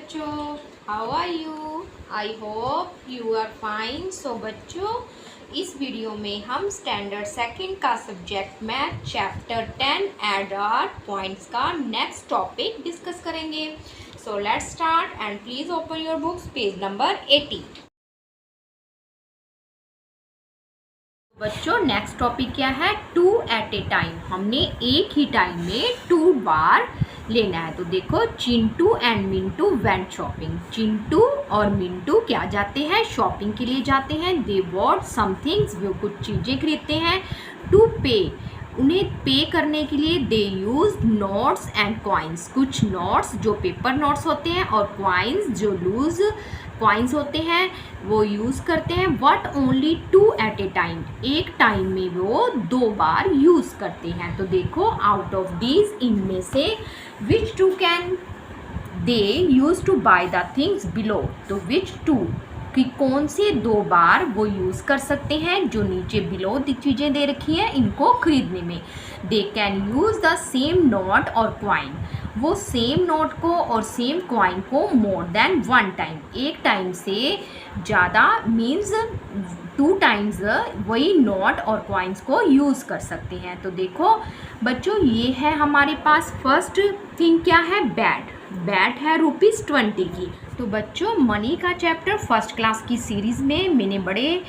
बच्चों, how are you? I hope you are fine. So बच्चों, इस वीडियो में हम स्टैंडर्ड सेकंड का subject math chapter 10 add our points का नेक्स्ट टॉपिक डिस्कस करेंगे। So let's start and please open your books, page number 80। बच्चों, next topic क्या है? 2 एट ए टाइम। हमने एक ही टाइम में 2 बार लेना है। तो देखो, Chintu and Mintu went shopping. Chintu और मिंटू क्या जाते हैं? शॉपिंग के लिए जाते हैं। दे बॉट समथिंग्स, वो कुछ चीज़ें खरीदते हैं। टू पे, उन्हें पे करने के लिए दे यूज नोट्स एंड कॉइन्स। कुछ नोट्स जो पेपर नोट्स होते हैं और कॉइन्स जो लूज कॉइन्स होते हैं वो यूज़ करते हैं। But only 2 at a time, एक टाइम में वो 2 बार यूज़ करते हैं। तो देखो, आउट ऑफ दीज, इनमें से which 2 can they use to buy the things below. तो विच 2 कि कौन से 2 बार वो यूज़ कर सकते हैं जो नीचे बिलो चीज़ें दे रखी हैं इनको खरीदने में। They can use the same note और क्वाइन, वो सेम नोट को और सेम क्वाइन को मोर देन 1 टाइम, एक टाइम से ज़्यादा, मीन्स 2 टाइम्स वही नोट और क्वाइंस को यूज़ कर सकते हैं। तो देखो बच्चों, ये है हमारे पास फर्स्ट थिंग क्या है? बैट। बैट है ₹20 की। तो बच्चों, मनी का चैप्टर फर्स्ट क्लास की सीरीज़ में मैंने बड़े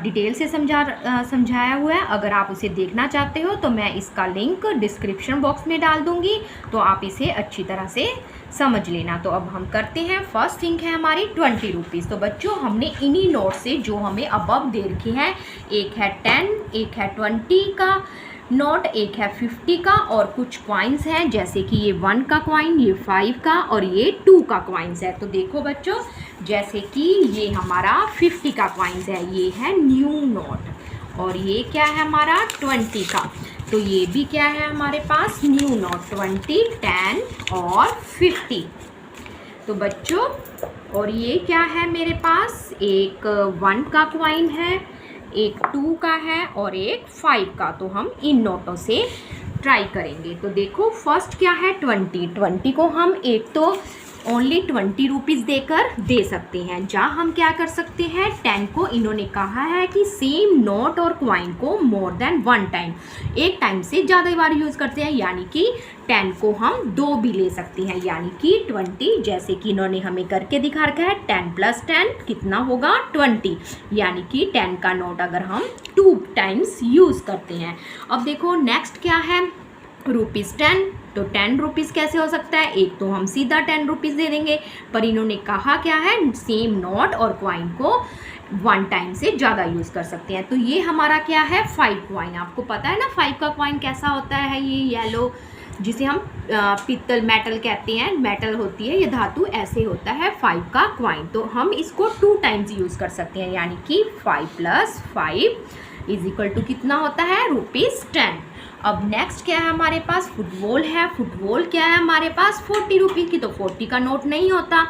डिटेल से समझाया हुआ है। अगर आप उसे देखना चाहते हो तो मैं इसका लिंक डिस्क्रिप्शन बॉक्स में डाल दूँगी, तो आप इसे अच्छी तरह से समझ लेना। तो अब हम करते हैं। फर्स्ट थिंग है हमारी ₹20। तो बच्चों, हमने इन्हीं नोट से जो हमें अबव दे रखे हैं, एक है 10, एक है 20 का नोट, एक है 50 का, और कुछ क्वाइंस हैं जैसे कि ये 1 का क्वाइन, ये 5 का और ये 2 का क्वाइंस है। तो देखो बच्चों, जैसे कि ये हमारा 50 का क्वाइंस है, ये है न्यू नोट, और ये क्या है हमारा 20 का। तो ये भी क्या है हमारे पास? न्यू नोट, 20, 10 और 50। तो बच्चों, और ये क्या है मेरे पास? एक 1 का क्वाइन है, एक 2 का है और एक 5 का। तो हम इन नोटों से ट्राई करेंगे। तो देखो, फर्स्ट क्या है? 20 को हम एक तो ओनली ₹20 देकर दे सकते हैं। जहाँ हम क्या कर सकते हैं? 10 को इन्होंने कहा है कि सेम नोट और क्वाइन को मोर देन 1 टाइम, एक टाइम से ज़्यादा बार यूज़ करते हैं, यानी कि 10 को हम 2 भी ले सकते हैं, यानी कि 20, जैसे कि इन्होंने हमें करके दिखा रखा है। 10 + 10 कितना होगा? 20, यानी कि 10 का नोट अगर हम 2 टाइम्स यूज़ करते हैं। अब देखो, नेक्स्ट क्या है? ₹10। तो ₹10 कैसे हो सकता है? एक तो हम सीधा ₹10 दे देंगे, पर इन्होंने कहा क्या है? सेम नोट और क्वाइन को 1 टाइम से ज़्यादा यूज़ कर सकते हैं। तो ये हमारा क्या है? 5 क्वाइन। आपको पता है ना 5 का क्वाइन कैसा होता है? ये येलो, जिसे हम पित्तल, मेटल कहते हैं, मेटल होती है ये धातु, ऐसे होता है 5 का क्वाइन। तो हम इसको 2 टाइम्स यूज़ कर सकते हैं, यानी कि 5 + 5 = कितना होता है? ₹10। अब नेक्स्ट क्या है हमारे पास? फुटबॉल है। फुटबॉल क्या है हमारे पास? ₹40 की। तो 40 का नोट नहीं होता।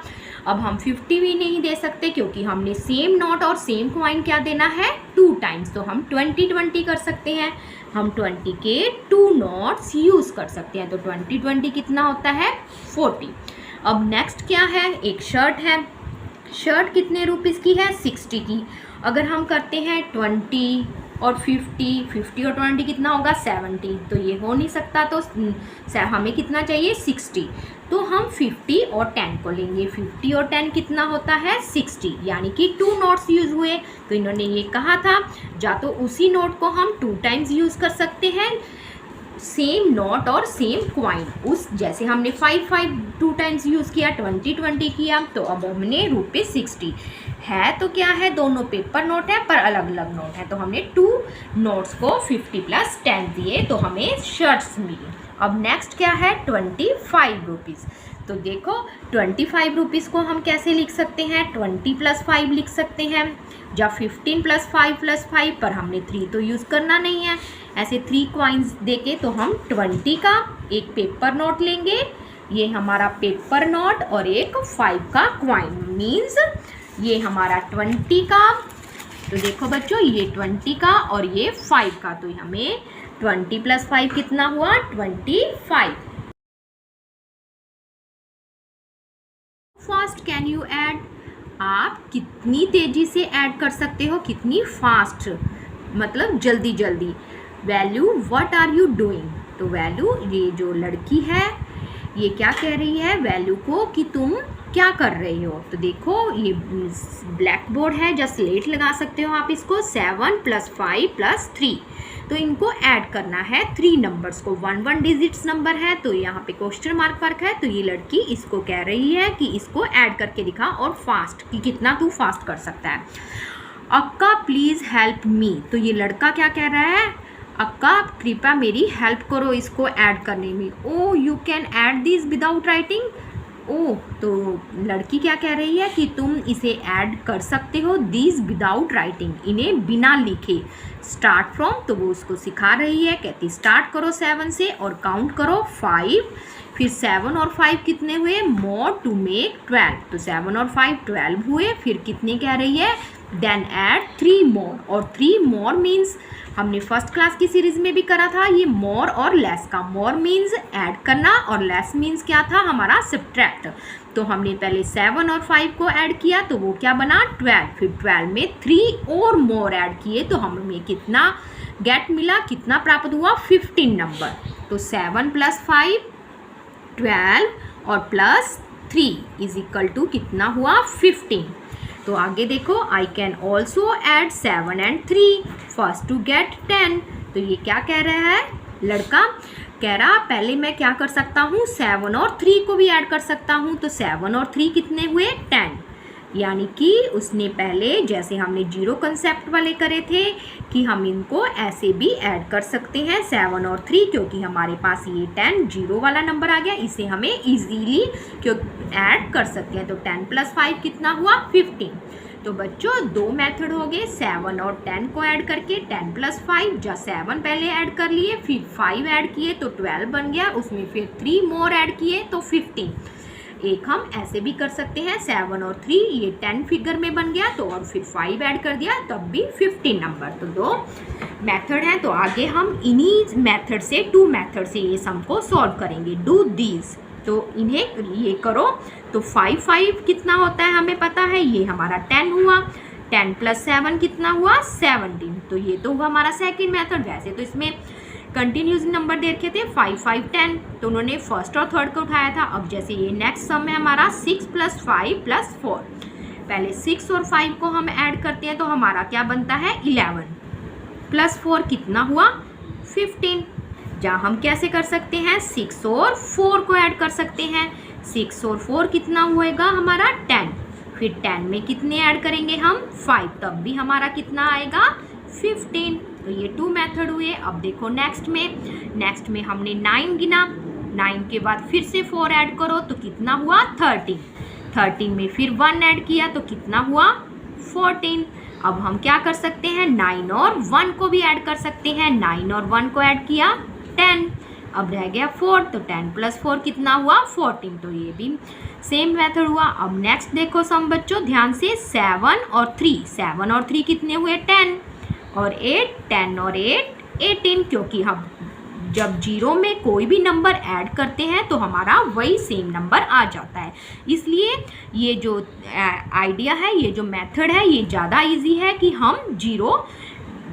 अब हम 50 भी नहीं दे सकते, क्योंकि हमने सेम नोट और सेम क्वाइन क्या देना है? 2 टाइम्स। तो हम 20 कर सकते हैं। हम 20 के 2 नोट्स यूज़ कर सकते हैं। तो 20 कितना होता है? 40। अब नेक्स्ट क्या है? एक शर्ट है। शर्ट कितने रुपीज़ की है? 60 की। अगर हम करते हैं 20 और 50 और 20 कितना होगा? 70। तो ये हो नहीं सकता, तो हमें कितना चाहिए? 60। तो हम 50 और 10 को लेंगे। 50 और 10 कितना होता है? 60, यानी कि 2 नोट्स यूज़ हुए। तो इन्होंने ये कहा था, या तो उसी नोट को हम 2 टाइम्स यूज़ कर सकते हैं, सेम नोट और सेम क्वाइन, उस जैसे हमने 5 2 टाइम्स यूज़ किया, 20 किया। तो अब हमने ₹60 है, तो क्या है? दोनों पेपर नोट है पर अलग अलग नोट है। तो हमने 2 नोट्स को 50 + 10 दिए, तो हमें शर्ट्स मिली। अब नेक्स्ट क्या है? ₹25। तो देखो, ₹25 को हम कैसे लिख सकते हैं? 20 + 5 लिख सकते हैं, या 15 + 5 + 5, पर हमने 3 तो यूज़ करना नहीं है। ऐसे 3 क्वाइंस देके तो हम 20 का एक पेपर नोट लेंगे, ये हमारा पेपर नोट, और एक 5 का क्वाइन, मीन्स ये हमारा 20 का। तो देखो बच्चों, ये 20 का और ये 5 का। तो हमें 20 + 5 कितना हुआ? 25। कैन यू ऐड, आप कितनी तेजी से ऐड कर सकते हो, कितनी फास्ट, मतलब जल्दी जल्दी। Value what are you doing, तो वैल्यू ये जो लड़की है ये क्या कह रही है वैल्यू को कि तुम क्या कर रही हो। तो देखो ये ब्लैक बोर्ड है, जस्ट स्लेट लगा सकते हो आप इसको। 7 + 5 + 3, तो इनको ऐड करना है 3 नंबर्स को। 1 डिजिट्स नंबर है तो यहाँ पे क्वेश्चन मार्क वर्क है, तो ये लड़की इसको कह रही है कि इसको ऐड करके दिखा और फास्ट, कि कितना तू फास्ट कर सकता है। अक्का प्लीज़ हेल्प मी, तो ये लड़का क्या कह रहा है, अक्का कृपया मेरी हेल्प करो इसको ऐड करने में। Oh you can add this without writing, oh तो लड़की क्या कह रही है कि तुम इसे ऐड कर सकते हो दिस विदाउट राइटिंग, इन्हें बिना लिखे। स्टार्ट फ्रॉम, तो वो उसको सिखा रही है, कहती स्टार्ट करो 7 से और काउंट करो 5, फिर 7 और 5 कितने हुए, मोर टू मेक 12, तो 7 और 5 12 हुए। फिर कितने कह रही है, देन ऐड 3 मोर, और 3 मोर मीन्स हमने फर्स्ट क्लास की सीरीज में भी करा था ये मोर और लेस का। मोर मीन्स ऐड करना और लेस मीन्स क्या था हमारा सब्ट्रैक्ट। तो हमने पहले 7 और 5 को ऐड किया तो वो क्या बना 12, फिर 12 में 3 और मोर ऐड किए तो हमें कितना गेट मिला, कितना प्राप्त हुआ 15 नंबर। तो 7 + 5 12 और +3 = कितना हुआ 15। तो आगे देखो, I can also add 7 and 3 first to get 10, तो ये क्या कह रहा है लड़का, कह रहा पहले मैं क्या कर सकता हूँ 7 और 3 को भी ऐड कर सकता हूँ। तो 7 और 3 कितने हुए 10, यानी कि उसने पहले जैसे हमने 0 कंसेप्ट वाले करे थे कि हम इनको ऐसे भी ऐड कर सकते हैं 7 और 3, क्योंकि हमारे पास ये 10 0 वाला नंबर आ गया, इसे हमें इजीली क्यों ऐड कर सकते हैं। तो 10 + 5 कितना हुआ 15। तो बच्चों 2 मेथड हो गए 7 और 10 को ऐड करके। 10 + 5 या 7 पहले ऐड कर लिए, फिर 5 ऐड किए तो 12 बन गया, उसमें फिर 3 मोर ऐड किए तो 15। एक हम ऐसे भी कर सकते हैं 7 और 3 ये 10 फिगर में बन गया तो और फिर 5 ऐड कर दिया तब भी 15 नंबर। तो 2 मेथड हैं। तो आगे हम इन्हीं मेथड से 2 मेथड से ये सम को सॉल्व करेंगे। डू दीज, तो इन्हें ये करो। तो 5 कितना होता है हमें पता है, ये हमारा 10 हुआ। 10 + 7 कितना हुआ 17, तो ये तो हुआ हमारा सेकंड मेथड। वैसे तो इसमें कंटिन्यूस नंबर दे रखे थे 5 5 10, तो उन्होंने फर्स्ट और थर्ड को उठाया था। अब जैसे ये नेक्स्ट सम है हमारा 6 + 5 + 4, पहले 6 और 5 को हम ऐड करते हैं तो हमारा क्या बनता है 11 + 4 कितना हुआ 15। जहाँ हम कैसे कर सकते हैं 6 और 4 को ऐड कर सकते हैं। 6 और 4 कितना हुएगा हमारा 10, फिर 10 में कितने ऐड करेंगे हम 5, तब भी हमारा कितना आएगा 15। तो ये 2 मेथड हुए। अब देखो नेक्स्ट में हमने 9 गिना, 9 के बाद फिर से 4 ऐड करो तो कितना हुआ 13। 13 में फिर 1 ऐड किया तो कितना हुआ 14। अब हम क्या कर सकते हैं 9 और 1 को भी ऐड कर सकते हैं। 9 और 1 को ऐड किया 10, अब रह गया 4, तो 10 + 4 कितना हुआ 14। तो ये भी सेम मेथड हुआ। अब नेक्स्ट देखो सम बच्चों ध्यान से 7 और 3 कितने हुए 10 और 8, 10 और 8 18, क्योंकि हम जब 0 में कोई भी नंबर ऐड करते हैं तो हमारा वही सेम नंबर आ जाता है। इसलिए ये जो आइडिया है, ये जो मेथड है ये ज़्यादा इजी है कि हम 0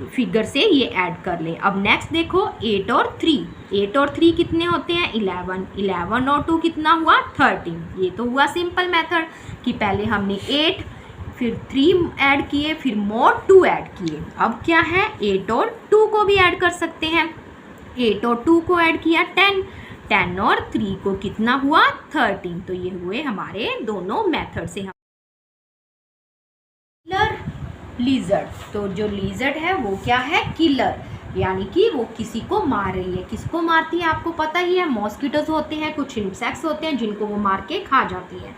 फिगर से ये ऐड कर लें। अब नेक्स्ट देखो 8 और 3 कितने होते हैं 11, 11 और 2 कितना हुआ 13। ये तो हुआ सिंपल मेथड कि पहले हमने 8 फिर 3 ऐड किए, फिर मोर 2 ऐड किए। अब क्या है 8 और 2 को भी ऐड कर सकते हैं। 8 और 2 को ऐड किया 10, 10 और 3 को कितना हुआ 13। तो ये हुए हमारे दोनों मेथड से। किलर लिजर्ड, तो जो लिजर्ड है वो क्या है किलर, यानी कि वो किसी को मार रही है। किसको मारती है आपको पता ही है, मॉस्किटोज होते हैं, कुछ इंसेक्ट्स होते हैं जिनको वो मार के खा जाती है।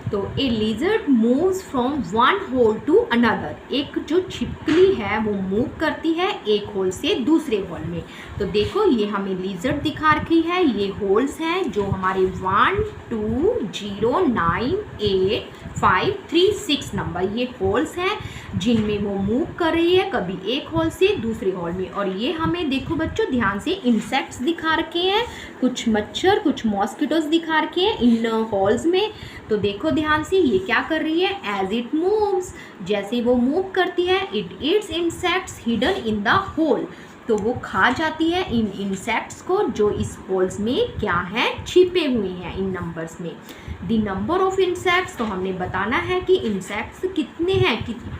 तो a lizard moves from one hole to another, एक जो छिपकली है वो मूव करती है एक होल से दूसरे होल में। तो देखो ये हमें लिजर्ड दिखा रखी है, ये होल्स हैं जो हमारे 1 2 0 9 8 5 3 6 नंबर, ये होल्स हैं जिनमें वो मूव कर रही है कभी एक होल से दूसरे होल में। और ये हमें देखो बच्चों ध्यान से इंसेक्ट्स दिखा रखे हैं, कुछ मच्छर कुछ मॉस्किटोज दिखा रखे हैं इन होल्स में। तो देखो ध्यान से, ये क्या कर रही है, एज इट मूव्स, जैसे वो मूव करती है, it eats insects hidden in the hole, तो वो खा जाती है इन इंसेक्ट्स को जो इस होल्स में क्या है, छिपे हुए हैं इन नंबर्स में। द नंबर ऑफ इंसेक्ट्स, तो हमने बताना है कि इंसेक्ट्स कितने हैं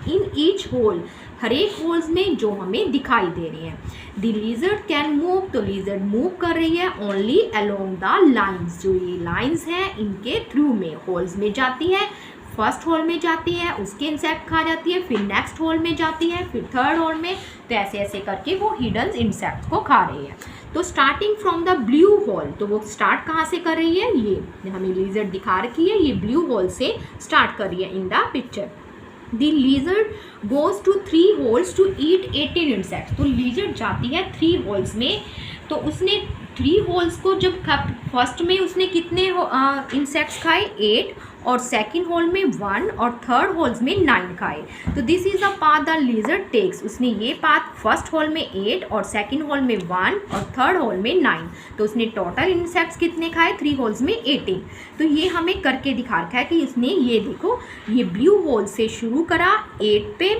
इन ईच होल, हर एक होल्स में जो हमें दिखाई दे रही हैं। द लिजर्ड कैन मूव, तो लिजर्ड मूव कर रही है ओनली अलोंग द लाइन्स, जो ये लाइन्स हैं इनके थ्रू में, होल्स में जाती है, फर्स्ट होल में जाती है, उसके इंसेक्ट खा जाती है, फिर नेक्स्ट होल में जाती है, फिर थर्ड होल में, तो ऐसे ऐसे करके वो हिडन इंसेक्ट को खा रही है। तो starting from the blue hole, तो वो स्टार्ट कहाँ से कर रही है, ये हमें लिजर्ड दिखा रखी है, ये ब्लू होल से स्टार्ट कर रही है in the picture. The lizard goes to 3 holes to eat 18 insects, तो lizard जाती है 3 holes में, तो उसने 3 होल्स को जब फर्स्ट में उसने कितने इंसेक्ट्स खाए, 8, और सेकंड होल में 1 और थर्ड होल्स में 9 खाए। तो this is the path the lizard takes, उसने ये पाथ फर्स्ट होल में 8 और सेकंड होल में 1 और थर्ड होल में 9, तो उसने टोटल इंसेक्ट्स कितने खाए, 3 होल्स में 18। तो ये हमें करके दिखा रखा है कि इसने, ये देखो, ये ब्लू होल से शुरू करा 8 पे,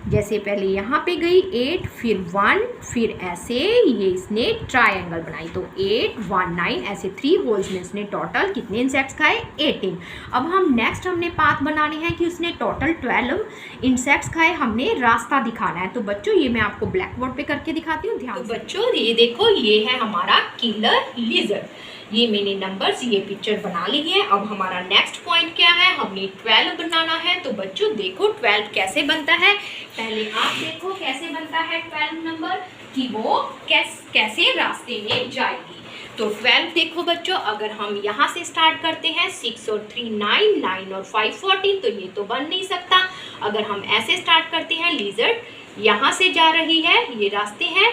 जैसे पहले यहाँ पे गई 8, फिर 1, फिर ऐसे ये इसने ट्रायंगल बनाई, तो 8, 1, 9, ऐसे 3 होल्स में उसने टोटल कितने इंसेक्ट्स खाए, 18। अब हम नेक्स्ट हमने पाथ बनाने हैं कि उसने टोटल 12 इंसेक्ट्स खाए, हमने रास्ता दिखाना है। तो बच्चों ये मैं आपको ब्लैक बोर्ड पे करके दिखाती हूँ, ध्यान। तो बच्चों ये देखो, ये है हमारा किलर लिजर्ड, ये मैंने नंबर्स, ये पिक्चर बना ली है। अब हमारा नेक्स्ट पॉइंट क्या है, हमने 12 बनाना है। तो बच्चों देखो 12 कैसे बनता है, पहले आप देखो कैसे बनता है 12 नंबर, कि वो कैसे रास्ते में जाएगी। तो 12 देखो बच्चों, अगर हम यहाँ से स्टार्ट करते हैं 6 और 3 9, 9 और 5 14, तो ये तो बन नहीं सकता। अगर हम ऐसे स्टार्ट करते हैं, लिजर्ड यहाँ से जा रही है, ये रास्ते हैं,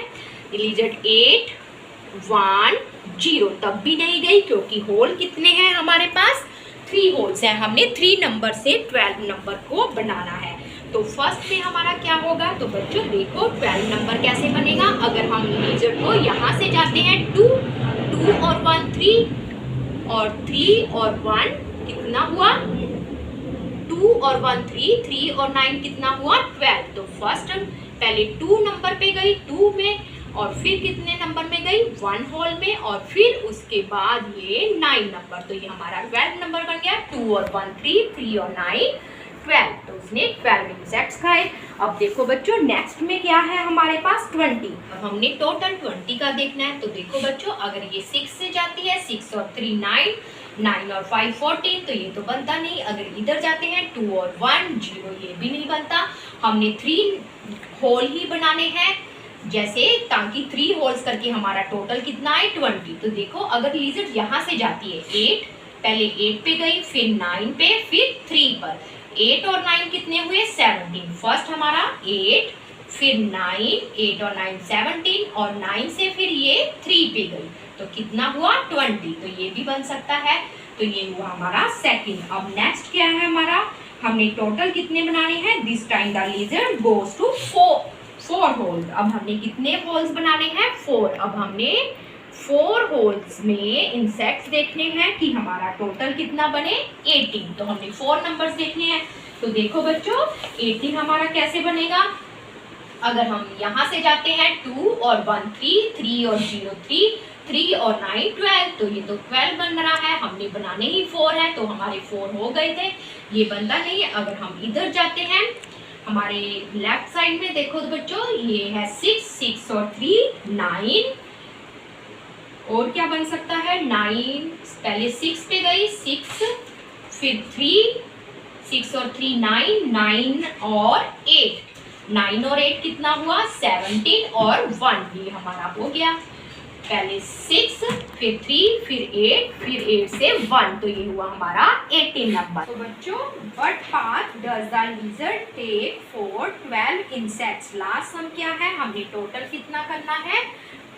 लिजर्ड 8 1 0, तब भी नहीं गई क्योंकि होल कितने हैं हमारे पास, 3 होल्स हैं, हमने 3 नंबर से 12 नंबर को बनाना है। तो फर्स्ट में हमारा क्या होगा, तो बच्चों देखो 12 नंबर कैसे बनेगा। अगर हम लिजर्ड को यहाँ से जाते हैं 2 और 1 3, और 3 और 1 कितना हुआ, 2 और 1 3, 3 और 9 कितना हुआ, 12। तो फर्स्ट पहले 2 नंबर पे गई 2 में, और फिर कितने नंबर में गई, 1 होल में, और फिर उसके बाद ये 9 नंबर, तो ये हमारा 12 नंबर बन गया। 2 और 1 3, 3 और 9 12, तो उसने 12 इंसेक्ट्स खाए। अब देखो बच्चों नेक्स्ट में क्या है हमारे पास, 20। अब हमने टोटल 20 का देखना है। तो देखो बच्चों, अगर ये 6 से जाती है, 6 और 3 9, 9 और 5 14, तो ये तो बनता नहीं। अगर इधर जाते हैं 2 और 1 0, ये भी नहीं बनता। हमने 3 होल ही बनाने हैं, जैसे ताकि 3 होल्स करके हमारा टोटल कितना है, 20। तो देखो अगर लिजर्ड यहाँ से जाती है 8, पहले 8 पे गई, फिर 9 पे, फिर 3 पर, 8 और 9 कितने हुए, 17। फर्स्ट हमारा 8, फिर 9, 8 और 9 17, और 9 से फिर ये 3 पे गई, तो कितना हुआ, 20। तो ये भी बन सकता है। तो ये हुआ हमारा सेकंड। अब नेक्स्ट क्या है हमारा, हमने टोटल कितने बनाने हैं, this time the lizard goes to 4 holes. अब हमने कितने होल्स बनाने हैं, 4। अब हमने 4 होल्स में इंसेक्ट्स देखने हैं कि हमारा टोटल कितना बने, 18। तो हमने 4 नंबर्स देखने हैं। तो देखो बच्चों 18 हमारा कैसे बनेगा, अगर हम यहाँ से जाते हैं 2 और 1 3, 3 और 0 3, 3 और 9 12, तो ये तो 12 बन रहा है, हमने बनाने ही 4 है, तो हमारे 4 हो गए थे, ये बनता नहीं है। अगर हम इधर जाते हैं हमारे लेफ्ट साइड में, देखो तो बच्चों ये है 6 और 3 9, और क्या बन सकता है, 9, पहले 6 पे गई 6, फिर 3, 6 और 3 9, 9 और 8, 9 और 8 कितना हुआ, 17 और 1, ये हमारा हो गया। पहले 6, फिर 3, फिर 8, फिर 8 से 1, तो ये हुआ हमारा 18 नंबर। तो बच्चों what path does the lizard take for 12 insects, last sum क्या है, हमने टोटल कितना करना है,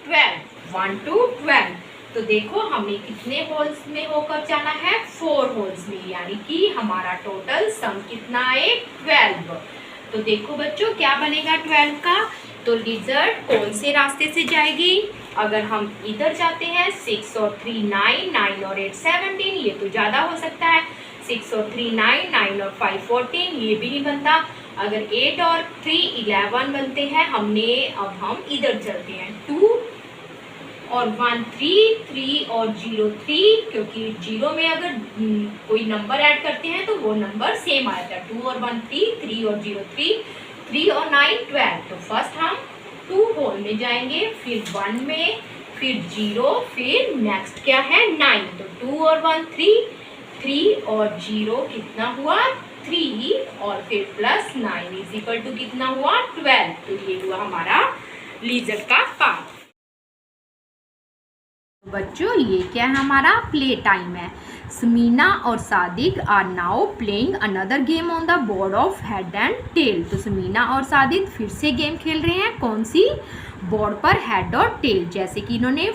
12, 1 to 12। तो देखो हमने कितने होल्स में होकर जाना है, 4 होल्स में, यानी कि हमारा टोटल सम कितना है, 12। तो देखो बच्चों क्या बनेगा 12 का, तो लिजर्ड कौन से रास्ते से जाएगी, अगर हम इधर जाते हैं 6 और 3 9, 9 और 8 17, ये तो ज़्यादा हो सकता है, 6 और 3 9, 9 और 5 14, ये भी नहीं बनता। अगर 8 और 3 11 बनते हैं। अब हम इधर चलते हैं, 2 और 1 3, 3 और 0 3, क्योंकि 0 में अगर कोई नंबर ऐड करते हैं तो वो नंबर सेम आता है। 2 और 1 3, 3 और 0 3, 3 और 9 12। तो फर्स्ट हम 2 होल में जाएंगे, फिर 1 में, फिर 0, फिर नेक्स्ट क्या है 9। तो 2 और 1 3, 3 और 0 कितना हुआ 3, और फिर प्लस 9 इज इक्वल टू कितना हुआ 12। तो ये हुआ हमारा लीजर का पार्ट। बच्चों ये क्या है, हमारा प्ले टाइम है। समीना और Sadiq are now playing another game on the board of head and tail. तो समीना और सादिक फिर से गेम खेल रहे हैं, कौन सी, बोर्ड पर हेड और टेल। जैसे कि इन्होंने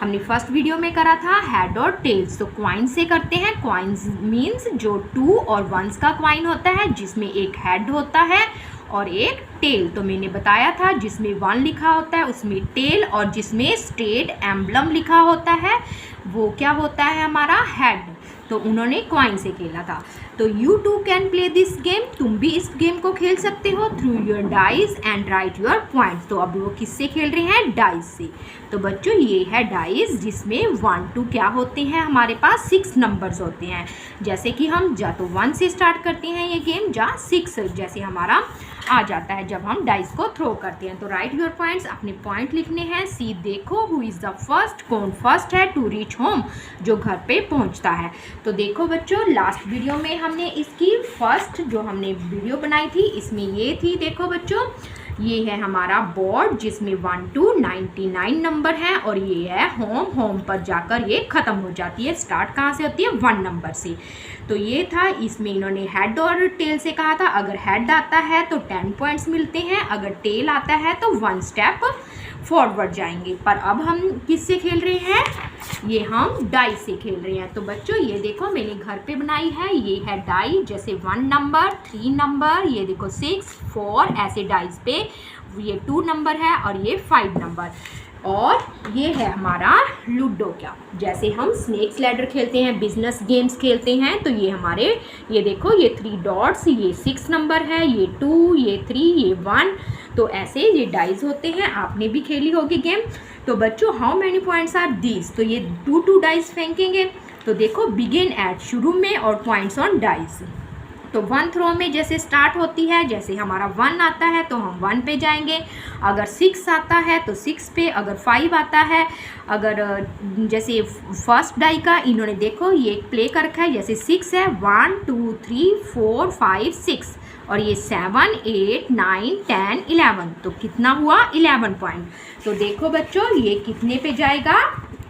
हमने फर्स्ट वीडियो में करा था हेड और टेल्स। तो क्वाइन से करते हैं। क्वाइंस मीन्स जो 2 और 1 का क्वाइन होता है, जिसमें एक हेड होता है और एक टेल। तो मैंने बताया था जिसमें 1 लिखा होता है उसमें टेल, और जिसमें स्टेट एम्बलम लिखा होता है वो क्या होता है हमारा हेड। तो उन्होंने क्वाइन से खेला था। तो you too can play this game, तुम भी इस गेम को खेल सकते हो through your dice and write your points. तो अब वो किससे खेल रहे हैं, डाइस से। तो बच्चों ये है डाइस, जिसमें 1 2 क्या होते हैं, हमारे पास 6 नंबर्स होते हैं। जैसे कि हम या तो 1 से स्टार्ट करते हैं ये गेम, या 6 जैसे हमारा आ जाता है जब हम डाइस को थ्रो करते हैं। तो राइट योर पॉइंट्स, अपने पॉइंट लिखने हैं। सी देखो हु इज़ द फर्स्ट, कौन फर्स्ट है टू रीच होम, जो घर पे पहुंचता है। तो देखो बच्चों लास्ट वीडियो में हमने इसकी फर्स्ट जो हमने वीडियो बनाई थी इसमें ये थी। देखो बच्चों ये है हमारा बोर्ड जिसमें 1 to 99 नंबर है, और ये है होम पर जाकर ये ख़त्म हो जाती है। स्टार्ट कहाँ से होती है, 1 नंबर से। तो ये था, इसमें इन्होंने हेड और टेल से कहा था। अगर हेड आता है तो 10 पॉइंट्स मिलते हैं, अगर टेल आता है तो 1 स्टेप फॉरवर्ड जाएंगे। पर अब हम किससे खेल रहे हैं, ये हम डाई से खेल रहे हैं। तो बच्चों ये देखो मैंने घर पे बनाई है, ये है डाई, जैसे 1 नंबर, 3 नंबर, ये देखो 6 4, ऐसे डाइस पे ये 2 नंबर है और ये 5 नंबर। और ये है हमारा लूडो का, जैसे हम स्नेक्स लैडर खेलते हैं, बिजनेस गेम्स खेलते हैं। तो ये हमारे, ये देखो ये 3 डॉट्स, ये 6 नंबर है, ये 2, ये 3, ये 1। तो ऐसे ये डाइस होते हैं, आपने भी खेली होगी गेम। तो बच्चों how many points are these, तो ये 2 डाइस फेंकेंगे। तो देखो बिगिन एट, शुरू में, और पॉइंट्स ऑन डाइस। तो 1 थ्रो में जैसे स्टार्ट होती है, जैसे हमारा 1 आता है तो हम 1 पे जाएंगे, अगर 6 आता है तो 6 पे, अगर 5 आता है, अगर जैसे फर्स्ट डाई का इन्होंने देखो ये प्ले कर रखा है, जैसे 6 है, 1 2 3 4 5 6, और ये 7 8 9 10 11। तो कितना हुआ 11 पॉइंट। तो देखो बच्चों ये कितने पे जाएगा,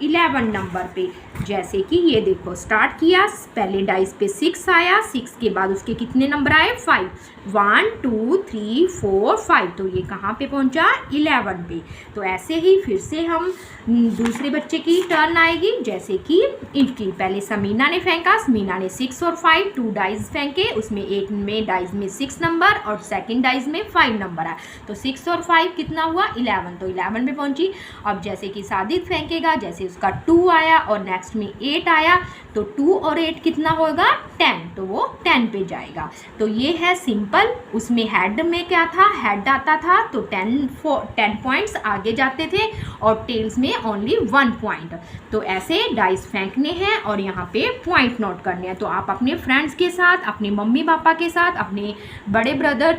11 नंबर पे। जैसे कि ये देखो स्टार्ट किया, पहले डाइस पे 6 आया, 6 के बाद उसके कितने नंबर आए 5, 1 2 3 4 5। तो ये कहाँ पे पहुँचा 11 पे। तो ऐसे ही फिर से हम दूसरे बच्चे की टर्न आएगी, जैसे कि इनकी पहले समीना ने फेंका, समीना ने 6 और 5 2 डाइस फेंके, उसमें एक में डाइस में 6 नंबर और सेकंड डाइस में 5 नंबर आया। तो 6 और 5 कितना हुआ 11, तो 11 पे पहुंची। अब जैसे कि सादिक फेंकेगा, जैसे उसका 2 आया और नेक्स्ट में 8 आया, तो 2 और 8 कितना होगा 10, तो वो 10 पे जाएगा। तो ये है सिंपल। उसमें हेड में क्या था, हेड आता था तो 10 पॉइंट्स आगे जाते थे, और टेल्स में ओनली 1 पॉइंट। तो ऐसे डाइस फेंकने हैं और यहाँ पे पॉइंट नोट करने हैं। तो आप अपने फ्रेंड्स के साथ, अपने मम्मी पापा के साथ, अपने बड़े ब्रदर,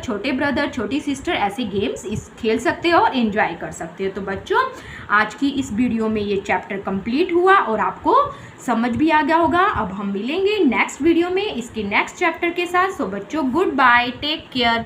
छोटी सिस्टर, ऐसे गेम्स खेल सकते हो और एंजॉय कर सकते हो। तो बच्चों आज की इस वीडियो में ये चैप्टर कंप्लीट हुआ और आपको समझ भी आ गया होगा। अब हम मिलेंगे नेक्स्ट वीडियो में इसके नेक्स्ट चैप्टर के साथ। सो बच्चों गुड बाय, टेक केयर।